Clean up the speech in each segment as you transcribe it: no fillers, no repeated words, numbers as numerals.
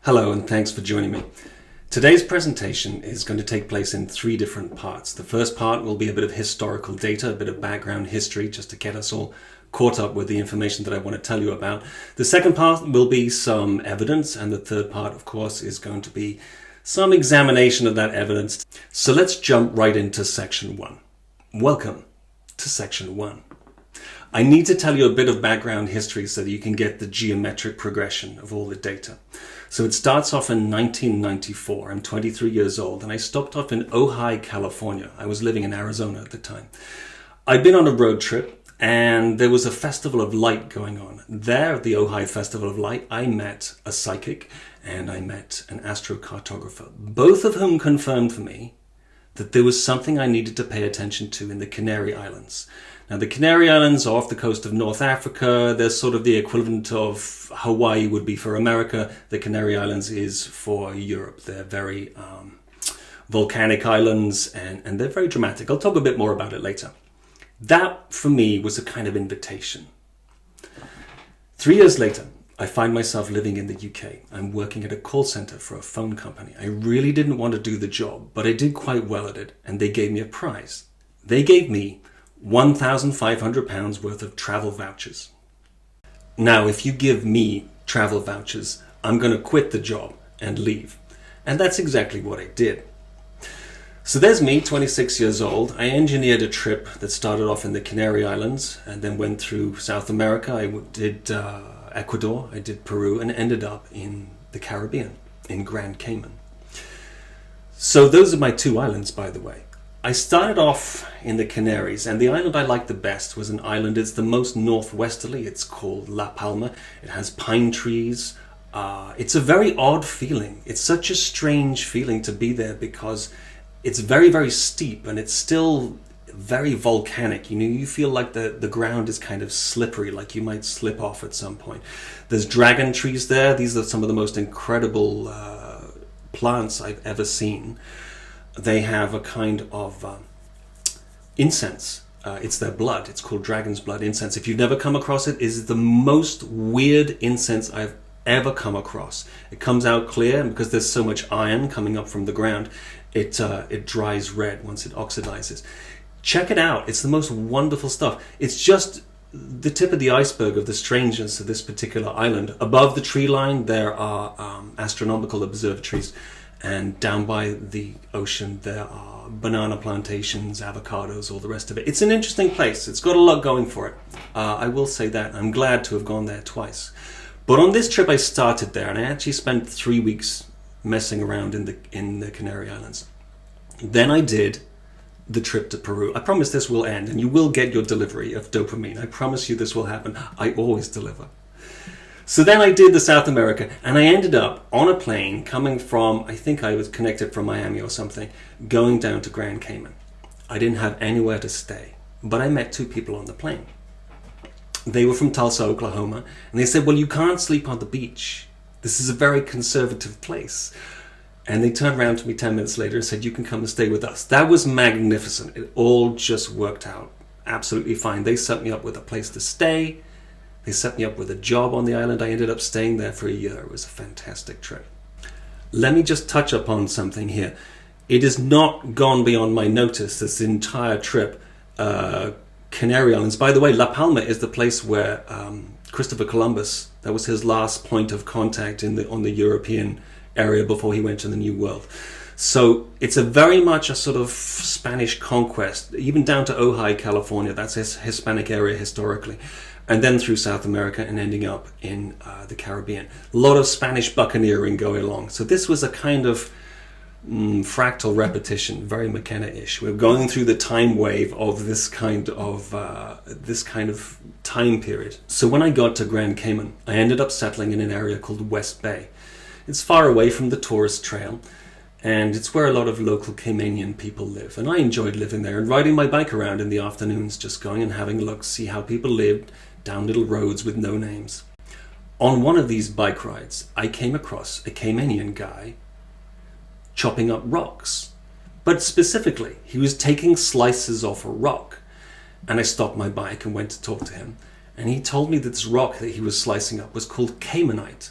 Hello and thanks for joining me. Today's presentation is going to take place in three different parts. The first part will be a bit of historical data, a bit of background history, just to get us all caught up with the information that I want to tell you about. The second part will be some evidence, and the third part, of course, is going to be some examination of that evidence. So let's jump right into section 1. Welcome to section 1. I need to tell you a bit of background history so that you can get the geometric progression of all the data. So it starts off in 1994. I'm 23 years old and I stopped off in Ojai, California. I was living in Arizona at the time. I'd been on a road trip and there was a festival of light going on. There at the Ojai Festival of Light, I met a psychic and I met an astrocartographer, both of whom confirmed for me that there was something I needed to pay attention to in the Canary Islands. Now, the Canary Islands are off the coast of North Africa. They're sort of the equivalent of Hawaii would be for America. The Canary Islands is for Europe. They're very volcanic islands and they're very dramatic. I'll talk a bit more about it later. That, for me, was a kind of invitation. 3 years later, I find myself living in the UK. I'm working at a call center for a phone company. I really didn't want to do the job, but I did quite well at it, and they gave me a prize. They gave me £1,500 worth of travel vouchers. Now, if you give me travel vouchers, I'm going to quit the job and leave. And that's exactly what I did. So there's me, 26 years old. I engineered a trip that started off in the Canary Islands and then went through South America. I did Ecuador, I did Peru, and ended up in the Caribbean, in Grand Cayman. So those are my two islands, by the way. I started off in the Canaries, and the island I liked the best was an island. It's the most northwesterly. It's called La Palma. It has pine trees. It's a very odd feeling. It's such a strange feeling to be there because it's very, very steep and it's still very volcanic. You know, you feel like the ground is kind of slippery, like you might slip off at some point. There's dragon trees there. These are some of the most incredible plants I've ever seen. They have a kind of incense. It's their blood. It's called dragon's blood incense. If you've never come across it, it is the most weird incense I've ever come across. It comes out clear, and because there's so much iron coming up from the ground, it dries red once it oxidizes. Check it out. It's the most wonderful stuff. It's just the tip of the iceberg of the strangeness of this particular island. Above the tree line, there are astronomical observatories. And down by the ocean, there are banana plantations, avocados, all the rest of it. It's an interesting place. It's got a lot going for it. I will say that. I'm glad to have gone there twice. But on this trip, I started there, and I actually spent 3 weeks messing around in the Canary Islands. Then I did the trip to Peru. I promise this will end, and you will get your delivery of dopamine. I promise you this will happen. I always deliver. So then I did the South America, and I ended up on a plane coming from, I think I was connected from Miami or something, going down to Grand Cayman. I didn't have anywhere to stay, but I met two people on the plane. They were from Tulsa, Oklahoma, and they said, well, you can't sleep on the beach. This is a very conservative place. And they turned around to me 10 minutes later and said, you can come and stay with us. That was magnificent. It all just worked out absolutely fine. They set me up with a place to stay. They set me up with a job on the island. I ended up staying there for a year. It was a fantastic trip. Let me just touch upon something here. It has not gone beyond my notice, this entire trip. Canary Islands. By the way, La Palma is the place where Christopher Columbus, that was his last point of contact on the European area before he went to the New World. So it's a very much a sort of Spanish conquest, even down to Ojai, California. That's his Hispanic area historically. And then through South America and ending up in the Caribbean. A lot of Spanish buccaneering going along. So this was a kind of fractal repetition, very McKenna-ish. We're going through the time wave of this kind of time period. So when I got to Grand Cayman, I ended up settling in an area called West Bay. It's far away from the tourist trail, and it's where a lot of local Caymanian people live. And I enjoyed living there and riding my bike around in the afternoons, just going and having a look, see how people lived down little roads with no names. On one of these bike rides, I came across a Caymanian guy chopping up rocks. But specifically, he was taking slices off a rock. And I stopped my bike and went to talk to him. And he told me that this rock that he was slicing up was called Caymanite.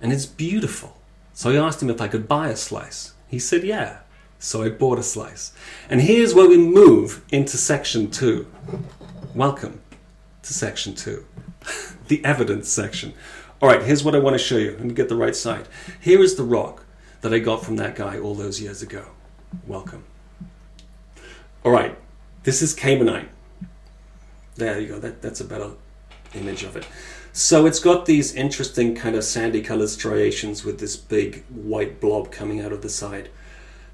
And it's beautiful. So I asked him if I could buy a slice. He said, yeah. So I bought a slice. And here's where we move into section 2. Welcome to section 2. The evidence section. All right, here's what I want to show you. Let me get the right side. Here is the rock that I got from that guy all those years ago. Welcome. All right, this is Caymanite. There you go. That's a better image of it. So it's got these interesting kind of sandy colored striations with this big white blob coming out of the side.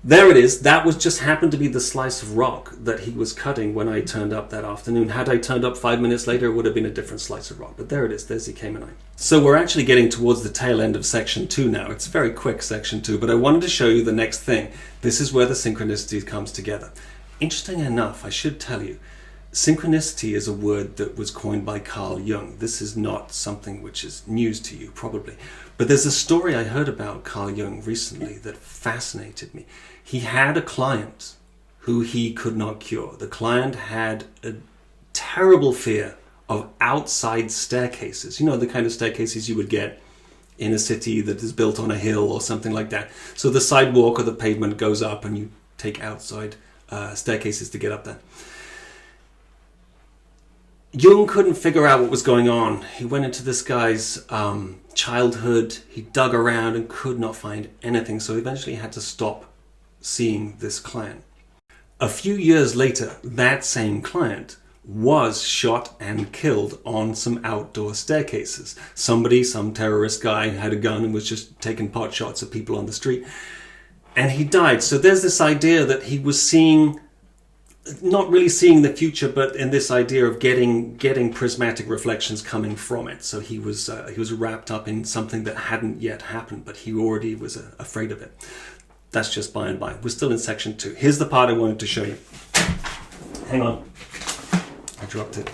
There it is. That was just happened to be the slice of rock that he was cutting when I turned up that afternoon. Had I turned up 5 minutes later, it would have been a different slice of rock. But there it is. There's the Caymanite. So we're actually getting towards the tail end of section 2 now. It's very quick, section 2. But I wanted to show you the next thing. This is where the synchronicity comes together. Interesting enough, I should tell you, synchronicity is a word that was coined by Carl Jung. This is not something which is news to you, probably. But there's a story I heard about Carl Jung recently that fascinated me. He had a client who he could not cure. The client had a terrible fear of outside staircases. You know, the kind of staircases you would get in a city that is built on a hill or something like that. So the sidewalk or the pavement goes up and you take outside staircases to get up there. Jung couldn't figure out what was going on. He went into this guy's childhood. He dug around and could not find anything. So eventually he had to stop seeing this client. A few years later, that same client was shot and killed on some outdoor staircases. Some terrorist guy had a gun and was just taking pot shots at people on the street. And he died. So there's this idea that he was seeing, not really seeing the future, but in this idea of getting prismatic reflections coming from it. So he was wrapped up in something that hadn't yet happened, but he already was afraid of it. That's just by and by. We're still in section 2. Here's the part I wanted to show you. Hang on. I dropped it.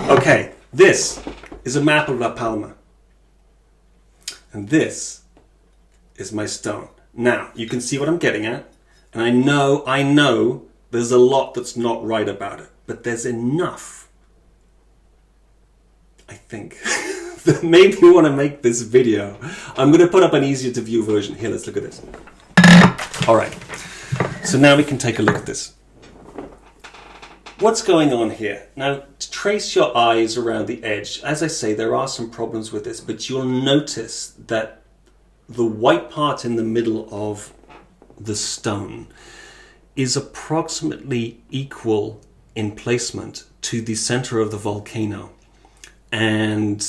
Okay, this is a map of La Palma. And this is my stone. Now, you can see what I'm getting at. And I know there's a lot that's not right about it. But there's enough, I think, that made me want to make this video. I'm going to put up an easier to view version. Here, let's look at this. All right, so now we can take a look at this. What's going on here? Now, to trace your eyes around the edge, as I say, there are some problems with this, but you'll notice that the white part in the middle of the stone is approximately equal in placement to the center of the volcano. And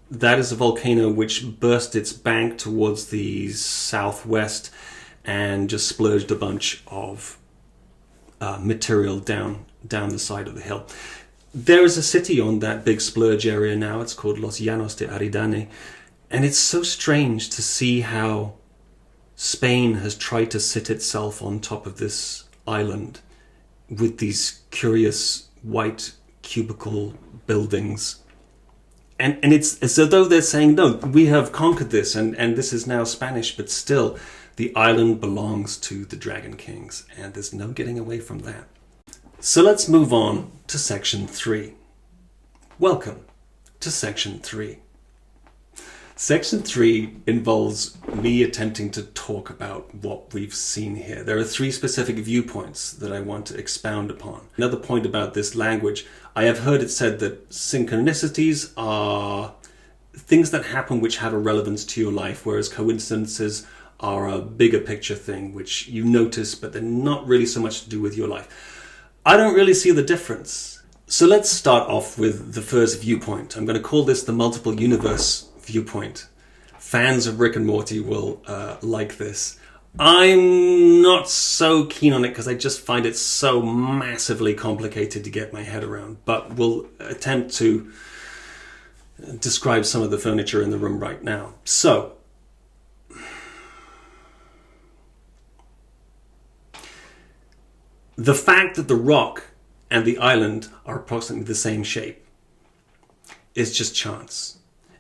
that is a volcano which burst its bank towards the southwest and just splurged a bunch of material down the side of the hill. There is a city on that big splurge area now. It's called Los Llanos de Aridane. And it's so strange to see how Spain has tried to sit itself on top of this island with these curious white cubicle buildings. And it's as though they're saying, no, we have conquered this and this is now Spanish, but still the island belongs to the Dragon Kings and there's no getting away from that. So let's move on to section 3. Welcome to section 3. Section 3 involves me attempting to talk about what we've seen here. There are 3 specific viewpoints that I want to expound upon. Another point about this language, I have heard it said that synchronicities are things that happen which have a relevance to your life, whereas coincidences are a bigger picture thing which you notice, but they're not really so much to do with your life. I don't really see the difference. So let's start off with the first viewpoint. I'm going to call this the multiple universe viewpoint. Fans of Rick and Morty will like this. I'm not so keen on it because I just find it so massively complicated to get my head around, but we'll attempt to describe some of the furniture in the room right now. So, the fact that the rock and the island are approximately the same shape is just chance.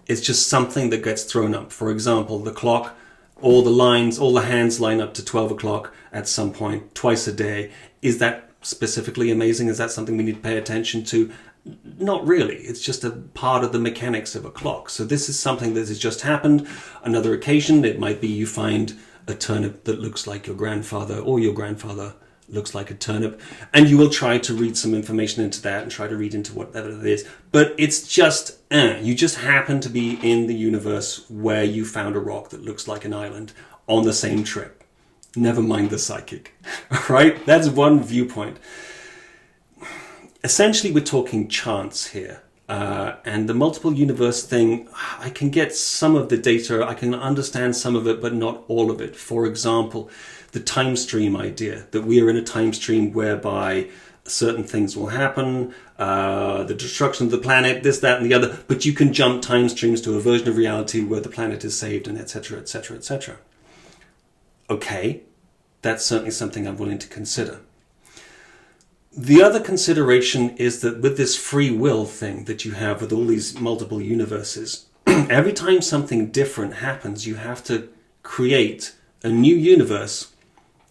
It's just something that gets thrown up. For example, the clock, all the hands line up to 12 o'clock at some point, twice a day. Is that specifically amazing? Is that something we need to pay attention to? Not really. It's just a part of the mechanics of a clock. So this is something that has just happened. Another occasion, it might be you find a turnip that looks like your grandfather, or your grandfather looks like a turnip, and you will try to read some information into that and try to read into whatever it is. But it's just, you just happen to be in the universe where you found a rock that looks like an island on the same trip. Never mind the psychic, right? That's one viewpoint. Essentially, we're talking chance here. And the multiple universe thing, I can get some of the data, I can understand some of it, but not all of it. For example, the time stream idea, that we are in a time stream whereby certain things will happen, the destruction of the planet, this, that, and the other, but you can jump time streams to a version of reality where the planet is saved, and etc., etc., etc. Okay, that's certainly something I'm willing to consider. The other consideration is that with this free will thing that you have with all these multiple universes, every time something different happens, you have to create a new universe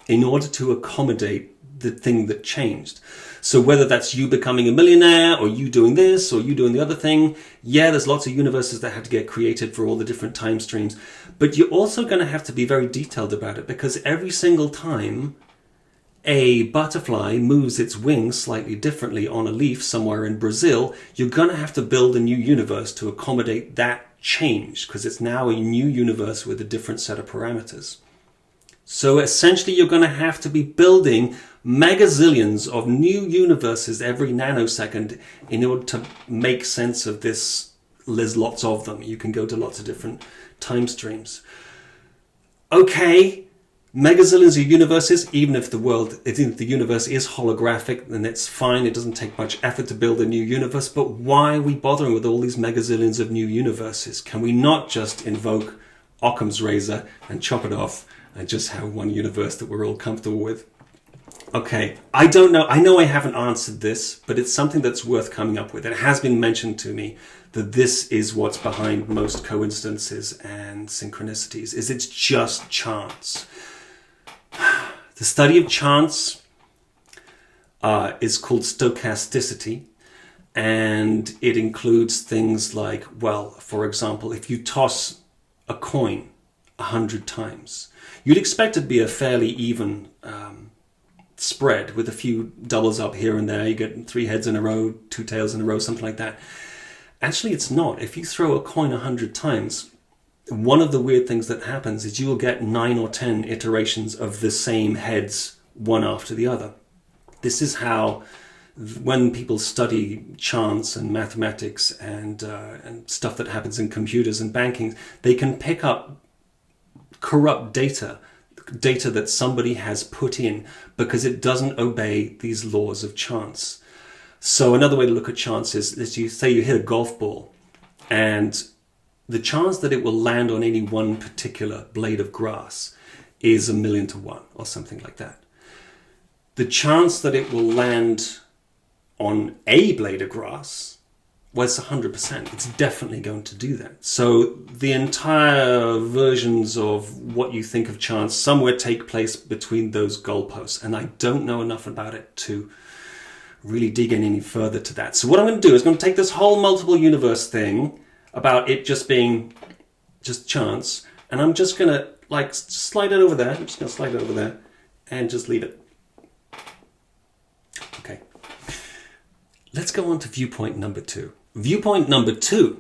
in order to accommodate the thing that changed. So whether that's you becoming a millionaire, or you doing this, or you doing the other thing, yeah, there's lots of universes that had to get created for all the different time streams. But you're also going to have to be very detailed about it, because every single time a butterfly moves its wings slightly differently on a leaf somewhere in Brazil, you're going to have to build a new universe to accommodate that change, because it's now a new universe with a different set of parameters. So essentially, you're going to have to be building megazillions of new universes every nanosecond in order to make sense of this. There's lots of them. You can go to lots of different time streams. Okay, megazillions of universes, even if the universe is holographic, then it's fine. It doesn't take much effort to build a new universe. But why are we bothering with all these megazillions of new universes? Can we not just invoke Occam's razor and chop it off and just have one universe that we're all comfortable with? Okay, I don't know. I know I haven't answered this, but it's something that's worth coming up with. It has been mentioned to me that this is what's behind most coincidences and synchronicities, is it's just chance. The study of chance is called stochasticity, and it includes things like, well, for example, if you toss a coin 100 times, you'd expect it to be a fairly even spread with a few doubles up here and there. You get 3 heads in a row, 2 tails in a row, something like that. Actually, it's not. If you throw a coin 100 times, one of the weird things that happens is you will get 9 or 10 iterations of the same heads, one after the other. This is how, when people study chance and mathematics and stuff that happens in computers and banking, they can pick up corrupt data that somebody has put in because it doesn't obey these laws of chance. So another way to look at chance is you say you hit a golf ball, and the chance that it will land on any one particular blade of grass is 1,000,000 to 1 or something like that. The chance that it will land on a blade of grass, well, it's 100%. It's definitely going to do that. So the entire versions of what you think of chance somewhere take place between those goalposts. And I don't know enough about it to really dig in any further to that. So what I'm going to do is I'm going to take this whole multiple universe thing about it just being just chance, and I'm just going to slide it over there. I'm just going to slide it over there and just leave it. Okay. Let's go on to viewpoint number 2. Viewpoint number 2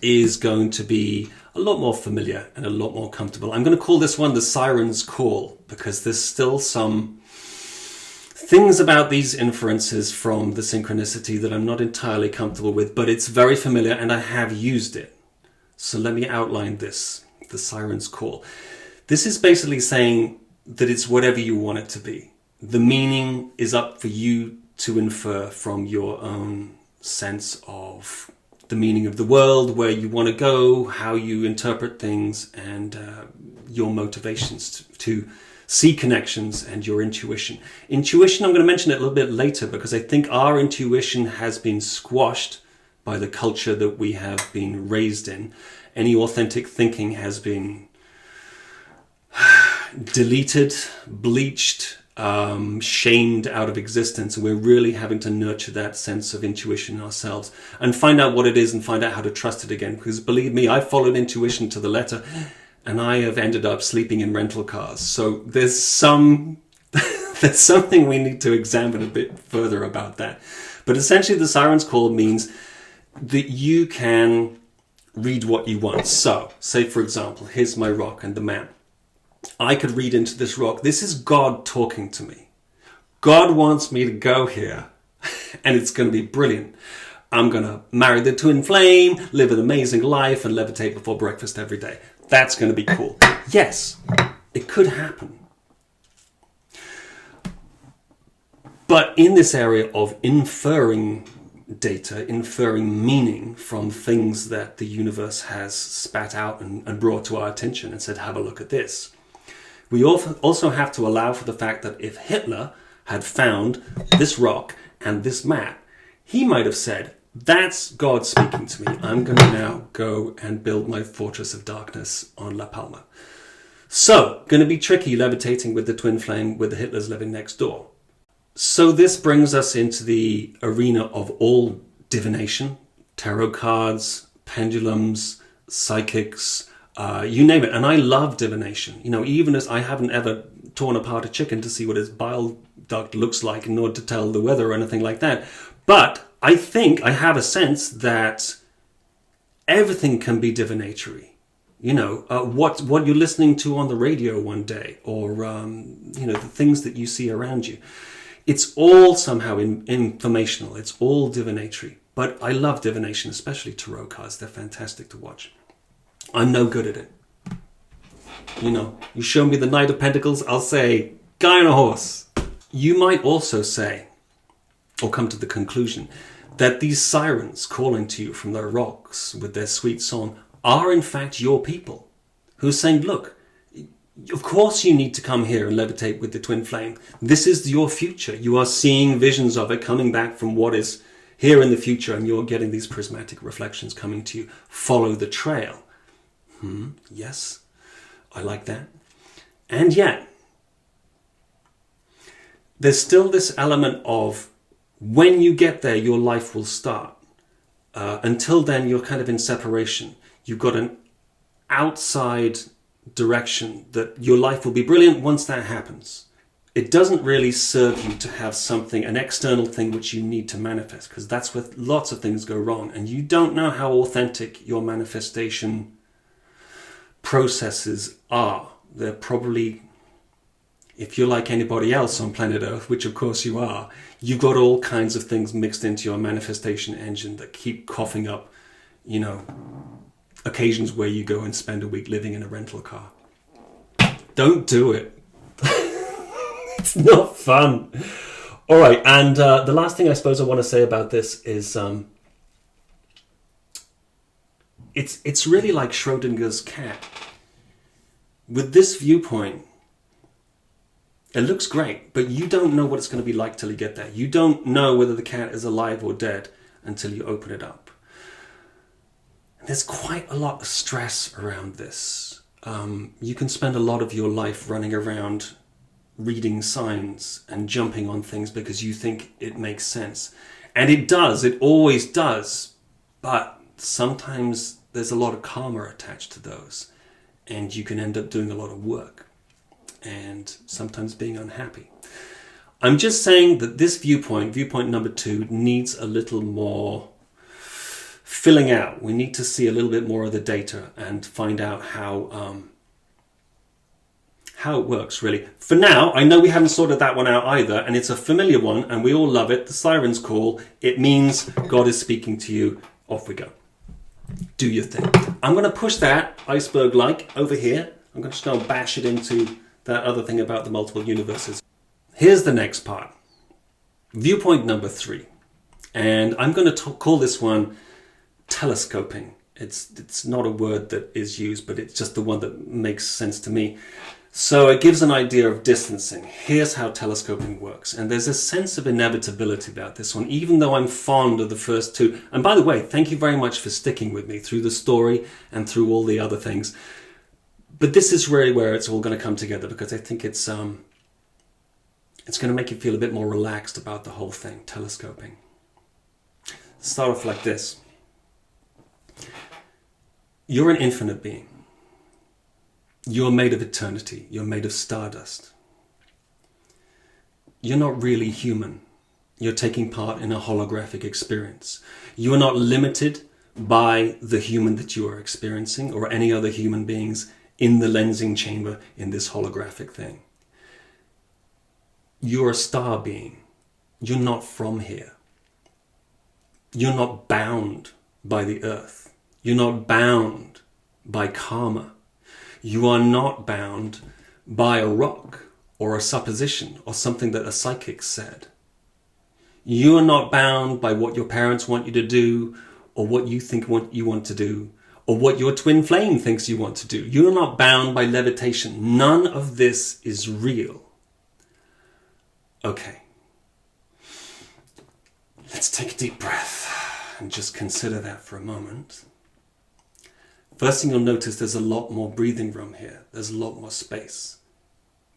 is going to be a lot more familiar and a lot more comfortable. I'm going to call this one the Sirens Call, because there's still some things about these inferences from the synchronicity that I'm not entirely comfortable with, but it's very familiar and I have used it. So let me outline this, the Sirens Call. This is basically saying that it's whatever you want it to be. The meaning is up for you to infer from your own sense of the meaning of the world, where you want to go, how you interpret things, and your motivations to see connections, and your intuition. Intuition, I'm going to mention it a little bit later, because I think our intuition has been squashed by the culture that we have been raised in. Any authentic thinking has been deleted, bleached, shamed out of existence, and we're really having to nurture that sense of intuition in ourselves and find out what it is and find out how to trust it again. Because believe me, I followed intuition to the letter, and I have ended up sleeping in rental cars. So there's something we need to examine a bit further about that. But essentially, the Sirens Call means that you can read what you want. So, say for example, here's my rock and the map. I could read into this rock. This is God talking to me. God wants me to go here, and it's going to be brilliant. I'm going to marry the twin flame, live an amazing life, and levitate before breakfast every day. That's going to be cool. Yes, it could happen. But in this area of inferring data, inferring meaning from things that the universe has spat out and brought to our attention and said, have a look at this. We also have to allow for the fact that if Hitler had found this rock and this map, he might have said, that's God speaking to me. I'm going to now go and build my fortress of darkness on La Palma. So, going to be tricky levitating with the twin flame with the Hitlers living next door. So this brings us into the arena of all divination, tarot cards, pendulums, psychics, you name it. And I love divination. You know, even as I haven't ever torn apart a chicken to see what its bile duct looks like in order to tell the weather or anything like that. But I think I have a sense that everything can be divinatory. You know, what you're listening to on the radio one day, or, you know, the things that you see around you. It's all somehow informational. It's all divinatory. But I love divination, especially tarot cards. They're fantastic to watch. I'm no good at it. You know, you show me the Knight of Pentacles, I'll say, guy on a horse. You might also say, or come to the conclusion, that these sirens calling to you from their rocks with their sweet song are in fact your people, who are saying, look, of course you need to come here and levitate with the twin flame. This is your future. You are seeing visions of it coming back from what is here in the future, and you're getting these prismatic reflections coming to you. Follow the trail. Yes, I like that. And yet, there's still this element of when you get there, your life will start. Until then, you're kind of in separation. You've got an outside direction that your life will be brilliant once that happens. It doesn't really serve you to have something, an external thing which you need to manifest, because that's where lots of things go wrong, and you don't know how authentic your manifestation processes are. They're probably, if you're like anybody else on planet Earth, which of course you are, you've got all kinds of things mixed into your manifestation engine that keep coughing up, you know, occasions where you go and spend a week living in a rental car. Don't do it. It's not fun. All right, and the last thing I suppose I want to say about this is it's really like Schrodinger's cat. With this viewpoint, it looks great, but you don't know what it's going to be like till you get there. You don't know whether the cat is alive or dead until you open it up. There's quite a lot of stress around this. You can spend a lot of your life running around reading signs and jumping on things because you think it makes sense. And it does, it always does. But sometimes there's a lot of karma attached to those. And you can end up doing a lot of work and sometimes being unhappy. I'm just saying that this viewpoint number 2, needs a little more filling out. We need to see a little bit more of the data and find out how it works, really. For now, I know we haven't sorted that one out either, and it's a familiar one, and we all love it. The Sirens Call. It means God is speaking to you. Off we go. Do your thing. I'm going to push that iceberg-like over here. I'm going to just go and bash it into that other thing about the multiple universes. Here's the next part. Viewpoint number 3. And I'm going to call this one telescoping. It's not a word that is used, but it's just the one that makes sense to me. So it gives an idea of distancing. Here's how telescoping works. And there's a sense of inevitability about this one, even though I'm fond of the first 2. And by the way, thank you very much for sticking with me through the story and through all the other things. But this is really where it's all going to come together, because I think it's It's going to make you feel a bit more relaxed about the whole thing, telescoping. Start off like this. You're an infinite being. You're made of eternity. You're made of stardust. You're not really human. You're taking part in a holographic experience. You are not limited by the human that you are experiencing or any other human beings in the lensing chamber in this holographic thing. You're a star being. You're not from here. You're not bound by the earth. You're not bound by karma. You are not bound by a rock or a supposition or something that a psychic said. You are not bound by what your parents want you to do or what you think you want to do or what your twin flame thinks you want to do. You're not bound by levitation. None of this is real. Okay. Let's take a deep breath and just consider that for a moment. First thing you'll notice, there's a lot more breathing room here. There's a lot more space.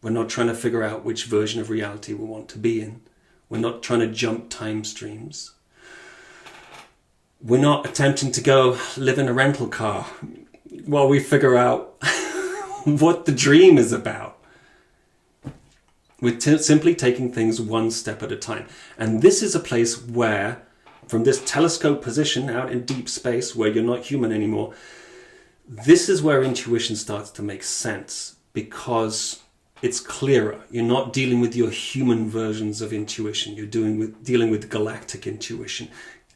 We're not trying to figure out which version of reality we want to be in. We're not trying to jump time streams. We're not attempting to go live in a rental car while we figure out what the dream is about. We're simply taking things one step at a time. And this is a place where, from this telescope position out in deep space where you're not human anymore, this is where intuition starts to make sense, because it's clearer. You're not dealing with your human versions of intuition. You're dealing with galactic intuition.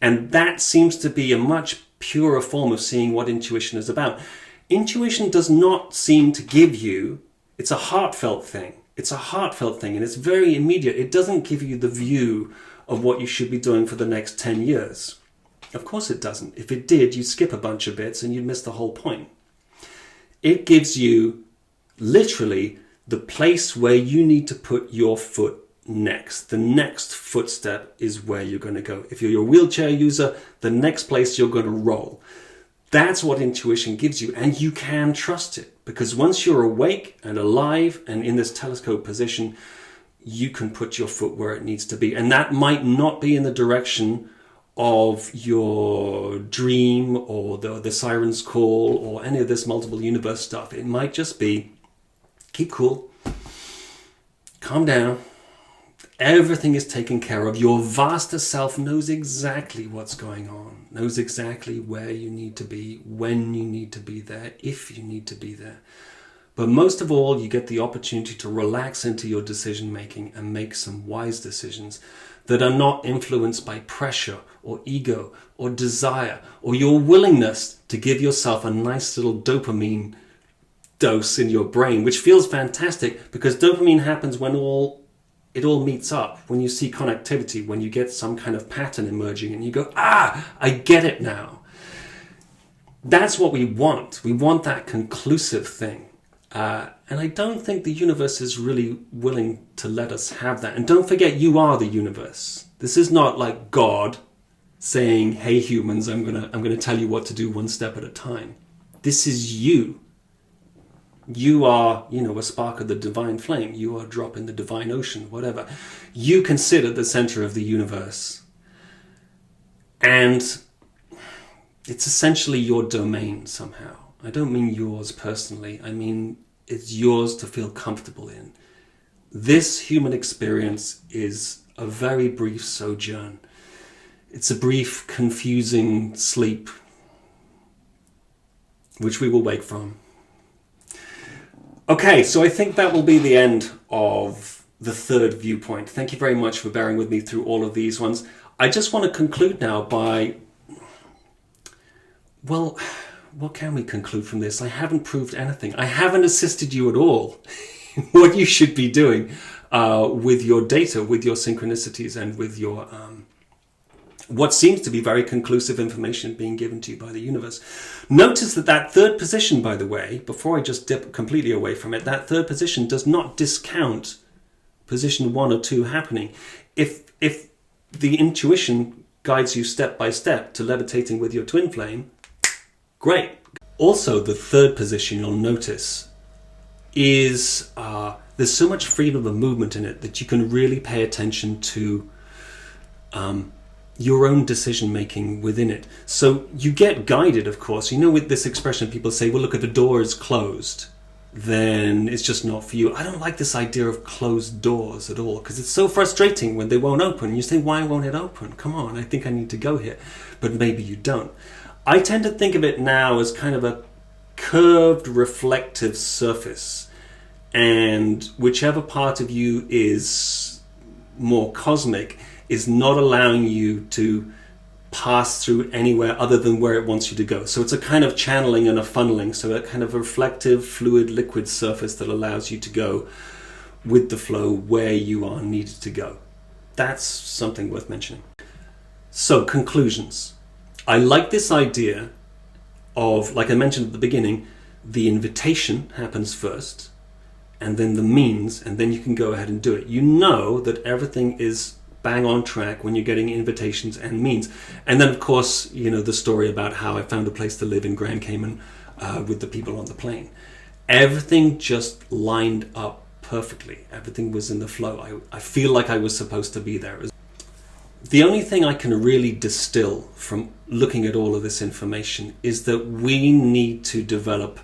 And that seems to be a much purer form of seeing what intuition is about. Intuition does not seem to give you, it's a heartfelt thing. It's a heartfelt thing, and it's very immediate. It doesn't give you the view of what you should be doing for the next 10 years. Of course it doesn't. If it did, you'd skip a bunch of bits and you'd miss the whole point. It gives you literally the place where you need to put your foot next. The next footstep is where you're going to go. If you're a wheelchair user, the next place you're going to roll. That's what intuition gives you, and you can trust it, because once you're awake and alive and in this telescope position, you can put your foot where it needs to be. And that might not be in the direction of your dream or the Sirens Call or any of this multiple universe stuff. It might just be, keep cool, calm down, everything is taken care of. Your vaster self knows exactly what's going on, knows exactly where you need to be, when you need to be there, if you need to be there. But most of all, you get the opportunity to relax into your decision making and make some wise decisions that are not influenced by pressure or ego or desire or your willingness to give yourself a nice little dopamine dose in your brain, which feels fantastic, because dopamine happens when it all meets up, when you see connectivity, when you get some kind of pattern emerging and you go, I get it now. That's what we want. We want that conclusive thing. And I don't think the universe is really willing to let us have that. And don't forget, you are the universe. This is not like God saying, hey humans, I'm gonna tell you what to do one step at a time. This is you. You are, a spark of the divine flame. You are a drop in the divine ocean, whatever. You consider the center of the universe. And it's essentially your domain somehow. I don't mean yours personally. I mean, it's yours to feel comfortable in. This human experience is a very brief sojourn. It's a brief, confusing sleep, which we will wake from. Okay, so I think that will be the end of the third viewpoint. Thank you very much for bearing with me through all of these ones. I just want to conclude now by, well, what can we conclude from this? I haven't proved anything. I haven't assisted you at all in what you should be doing with your data, with your synchronicities, and with your what seems to be very conclusive information being given to you by the universe. Notice that third position, by the way, before I just dip completely away from it, that third position does not discount position 1 or 2 happening. If the intuition guides you step by step to levitating with your twin flame, great. Also, the third position, you'll notice, is there's so much freedom of movement in it that you can really pay attention to your own decision making within it. So you get guided, of course. You know, with this expression, people say, well, look, if a door is closed, then it's just not for you. I don't like this idea of closed doors at all, because it's so frustrating when they won't open. You say, why won't it open? Come on, I think I need to go here. But maybe you don't. I tend to think of it now as kind of a curved reflective surface, and whichever part of you is more cosmic is not allowing you to pass through anywhere other than where it wants you to go. So it's a kind of channeling and a funneling, so a kind of reflective, fluid, liquid surface that allows you to go with the flow where you are needed to go. That's something worth mentioning. So, conclusions. I like this idea of, like I mentioned at the beginning, the invitation happens first, and then the means, and then you can go ahead and do it. You know that everything is bang on track when you're getting invitations and means. And then, of course, you know the story about how I found a place to live in Grand Cayman with the people on the plane. Everything just lined up perfectly. Everything was in the flow. I feel like I was supposed to be there. The only thing I can really distill from looking at all of this information is that we need to develop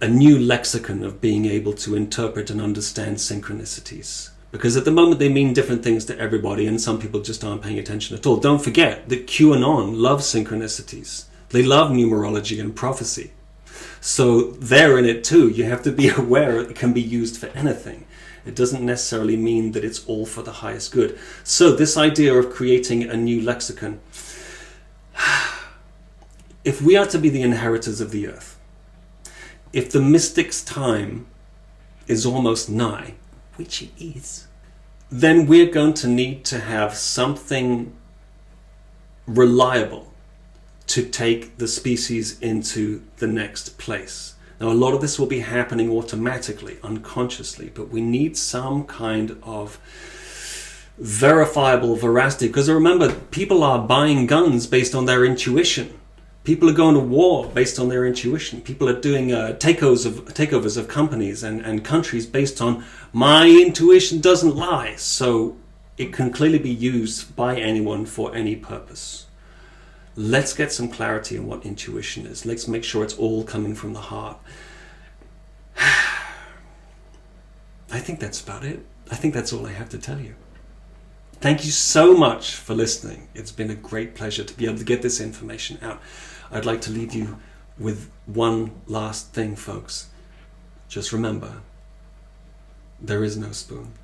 a new lexicon of being able to interpret and understand synchronicities. Because at the moment they mean different things to everybody, and some people just aren't paying attention at all. Don't forget that QAnon loves synchronicities. They love numerology and prophecy. So they're in it too. You have to be aware it can be used for anything. It doesn't necessarily mean that it's all for the highest good. So this idea of creating a new lexicon, if we are to be the inheritors of the earth, if the mystic's time is almost nigh, which it is, then we're going to need to have something reliable to take the species into the next place. Now, a lot of this will be happening automatically, unconsciously, but we need some kind of verifiable veracity, because remember, people are buying guns based on their intuition. People are going to war based on their intuition. People are doing takeovers of companies and countries based on my intuition doesn't lie. So it can clearly be used by anyone for any purpose. Let's get some clarity on what intuition is. Let's make sure it's all coming from the heart. I think that's about it. I think that's all I have to tell you. Thank you so much for listening. It's been a great pleasure to be able to get this information out. I'd like to leave you with one last thing, folks. Just remember, there is no spoon.